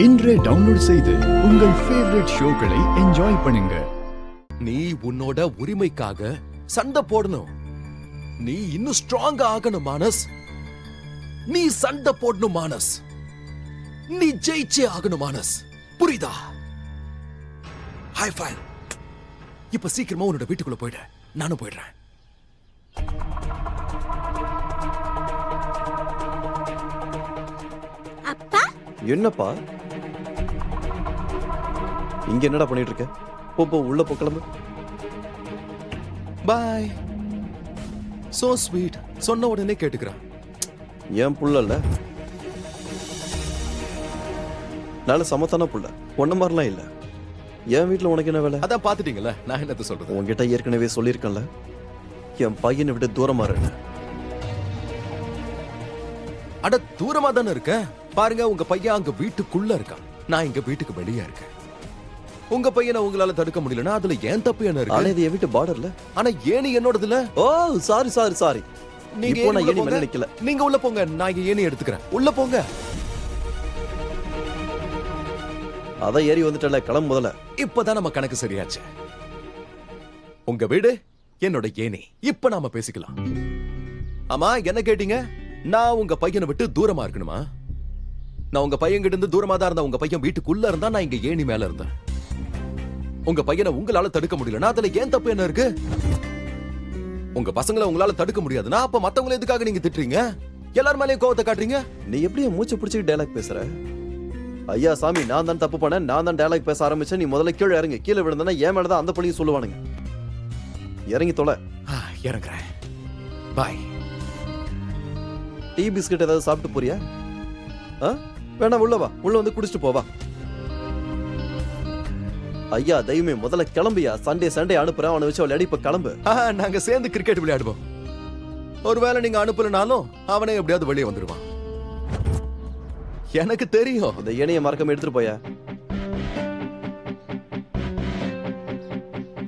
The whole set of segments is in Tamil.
இன்றே டவுன்லோட் செய்து உங்கள் ஃபேவரட் ஷோக்களை என்ஜாய் பண்ணுங்க. நீ உன்னோட உரிமைக்காக சண்டை போடணும். நீ இன்னும் ஸ்ட்ராங் ஆகணும் மானஸ். நீ சண்டை போடணும் மானஸ். நீ ஜெயிச்சே ஆகணும் மானஸ். புரியுதா? High five. இப்ப சீக்கிரமா உன்னோட வீட்டுக்குள்ள போயிடு. நானும் போயிடுறேன். அப்பா என்னப்பா இங்க என்னடா பண்ணிட்டு இருக்க? போ உள்ள போ, கிளம்பு. பாய். So sweet. சொன்ன உடனே கேட்டுக்கிறான். ஏன் புள்ள இல்ல, நல்ல சமத்தான புள்ள, ஒன்ன மாதிரிலாம் இல்ல. என் வீட்டுல உனக்கு என்ன வேலை? அதான் பாத்துட்டீங்கல்ல, நான் என்னத்த சொல்றது. உன்கிட்ட ஏற்கனவே சொல்லியிருக்கேன்ல, என் பையனை விட்டு தூரமா இரு. அட தூரமா தானே இருக்க. பாருங்க, உங்க பையன் அங்க வீட்டுக்குள்ள இருக்கான். நான் இங்க வீட்டுக்கு வெளியே இருக்கேன். உங்க பையனை உங்களால தடுக்க முடியலன்னா அதுல ஏன் தப்பு என்ன இருக்கு? ஆனா இது என் வீட்டு பார்டர்ல. ஆனா ஏணி என்னோடதுல. ஓ சாரி சாரி சாரி. நீங்க இப்போ நான் ஏணி மேல நிக்கல. நீங்க உள்ள போங்க, நான் இங்க ஏணி எடுத்துக்கிறேன். உள்ள போங்க. அதான் ஏறி வந்துட்டல, கிளம்பு முதல்ல. இப்பதான் நம்ம கணக்கு சரியாச்சு. உங்க வீடு என்னோட ஏணி. இப்ப நாம பேசிக்கலாம். ஆமா, என்ன கேட்டீங்க? நான் உங்க பையனை விட்டு தூரமா இருக்கணுமா? நான் உங்க பையன் கிட்ட இருந்து தூரமா தான் இருந்தா. உங்க பையன் வீட்டுக்குள்ள இருந்தா, நான் இங்க ஏணி மேல இருந்தேன். உங்க பையனை உங்களால தடுக்க முடியலன்னா அதுல ஏன் தப்பு என்ன இருக்கு? உங்க பசங்களை உங்களால தடுக்க முடியாதுன்னா அப்ப மத்தவங்களை எதுக்காக நீங்க திட்டுறீங்க? எல்லாரும் மேலயும் கோவத்தை காட்டுறீங்க. நீ எப்படி மூச்சு பிடிச்சிட்டு டயலாக் பேசுற? ஐயா சாமி, நான் தான் தப்பு பண்ணேன், நான் தான் டயலாக் பேச ஆரம்பிச்சேன். நீ முதல்ல கீழே இறங்கு. கீழே விழுந்தா என் மேலதான் அந்த பள்ளியும் சொல்லுவானுங்க. இறங்கி தொலை. இறங்குறேன். பாய். டீ பிஸ்கட் ஏதாவது சாப்பிட்டு போறியா? வேணா, உள்ள வா. உள்ள வந்து குடிச்சிட்டு போவா. ஐயா தெய்வமே, முதல்ல கிளம்பியா. சண்டே அனுப்புறேன், அவனை வச்சு விளையாடி. இப்ப கிளம்பு. நாங்க சேர்ந்து கிரிக்கெட் விளையாடுவோம். ஒருவேளை நீங்க அனுப்பலனாலும் அவனே எப்படியாவது வெளியே வந்துடுவான். எனக்கு தெரியும். இந்த ஏனைய மறக்காம எடுத்துட்டு போயா.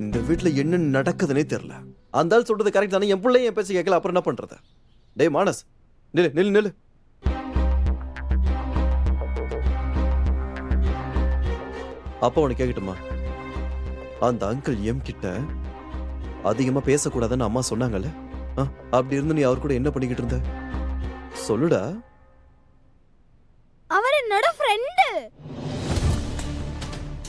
இந்த வீட்டுல என்ன நடக்குதுன்னே தெரியல. அந்த ஆள் சொல்றது கரெக்ட் தானே? என் பிள்ளைய என் பேச்சு கேட்கல, அப்புறம் என்ன பண்றது? டேய் மானஸ், நில்லு நில்லு நில்லு. அப்பா உனக்கு கேட்கட்டுமா? அந்த அங்கிள் எம் கிட்ட அதிகமா பேசக்கூடாதுன்னு அம்மா சொன்னாங்கல்ல. அப்படி இருந்து நீ அவர் கூட என்ன பண்ணிக்கிட்டு இருந்த? சொல்லுடா. அவர் என்னோட ஃப்ரெண்ட்.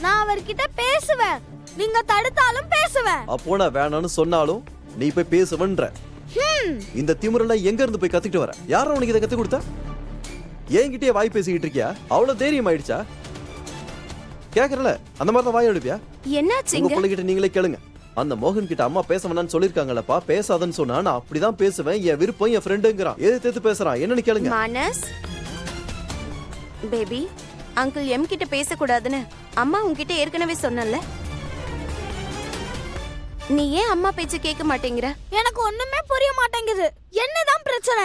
நான் அவர்கிட்ட பேசுவேன், நீங்க தடுத்தாலும் பேசுவேன். அப்போ நான் வேணான்னு சொன்னாலும் நீ போய் பேசுவன்ற. இந்த திமிரெல்லாம் எங்க இருந்து போய் கத்துக்கிட்டு வர? யாரும் உனக்கு இதை கத்து கொடுத்தா? என்கிட்டயே வாய் பேசிக்கிட்டு இருக்கியா? அவ்வளவு தைரியம் ஆயிடுச்சா? கேக்குறல, அந்த மாதிரி தான் வாய் எழுப்பியா? என்னாச்சு? உங்க பிள்ளைகிட்ட நீங்களே கேளுங்க. அந்த மோகன் கிட்ட அம்மா பேச வேணான்னு சொல்லிருக்காங்களப்பா. பேசாதன்னு சொன்னா நான் அப்படிதான் பேசுவேன். என் விருப்பம், என் ஃப்ரெண்டுங்கிறான். எது பேசுறான் என்னன்னு கேளுங்க. மானஸ் பேபி, அங்கிள் எம் கிட்ட பேசக்கூடாதுன்னு அம்மா உன்கிட்ட ஏற்கனவே சொன்னல. நீ ஏன் அம்மா பேச்சு கேட்க மாட்டேங்கிற? எனக்கு ஒண்ணுமே புரிய மாட்டேங்குது. என்னதான் பிரச்சனை?